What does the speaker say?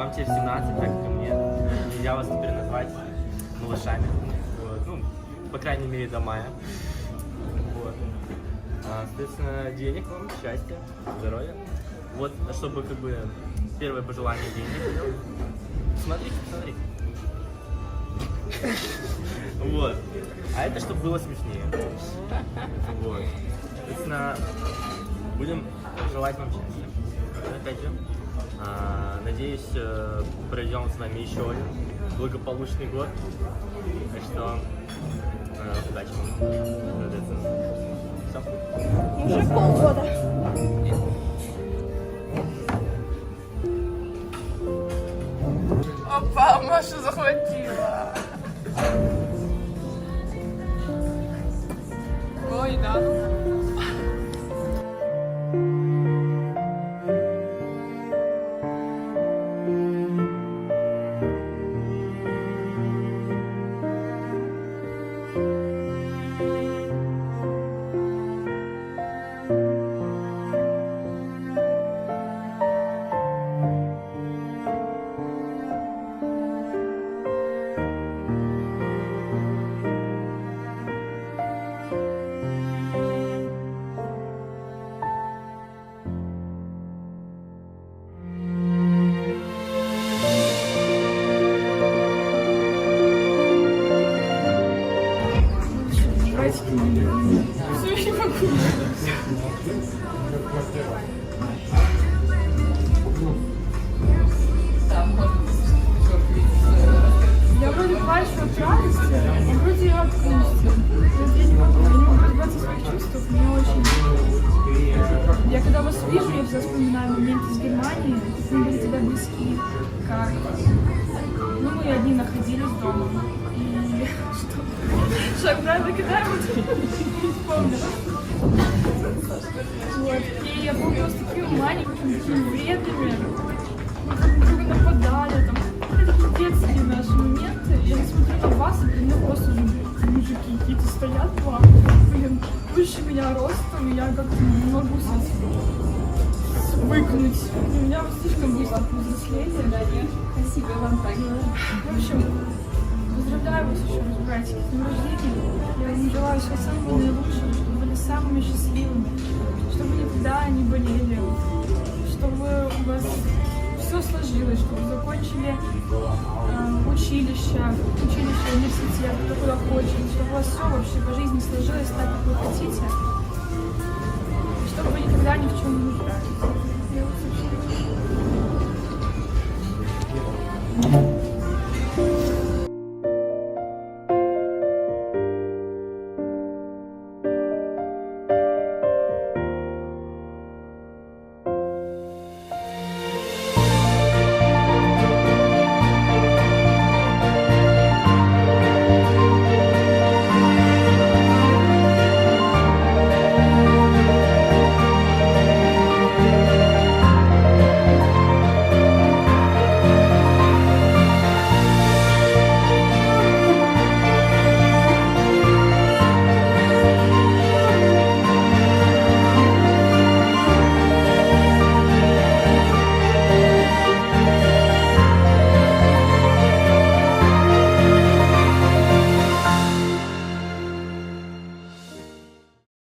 вам теперь 17, так ко мне. Нельзя вас теперь назвать малышами. Вот. Ну, по крайней мере, до мая. Вот. Соответственно, денег вам, счастья, здоровья. Вот, чтобы как бы первое пожелание денег. Смотрите. Вот. А это чтобы было смешнее. Вот. Соответственно, будем желать вам счастья. Опять же, надеюсь, проведем с вами еще один благополучный год. Так что удачи вам. Все. Уже полгода. Опа, Машу захватила. Ой, да. Я вроде плачу от радости, а вроде и от грусти. Я не могу разбираться в своих чувствах, мне очень... Я когда вас вижу, я всегда вспоминаю моменты с Германии, мы были тогда близки, как... Ну, мы одни находились дома, и что? Шаг правильно кидаем, не вспомнила. Вот, и я помню вас такими маленькими, такими вредными, мы друг на друга нападали, там, такие детские наши моменты. Я смотрю на вас, и при мне просто мужики какие-то стоят, два, блин, выше меня ростом, и я как-то не могу свыкнуть. У меня слишком быстро повзрослели. Да, нет. Спасибо вам так. В общем, поздравляю вас еще раз, братики, с днем рождения. Я вам желаю всего самого наилучшего, чтобы вы были самыми счастливыми, чтобы никогда не болели, чтобы у вас все сложилось, чтобы вы закончили училище, университет, кто куда хочет, чтобы у вас все вообще по жизни сложилось так, как вы хотите, и чтобы вы никогда ни в чем не нуждались. Я вас очень люблю.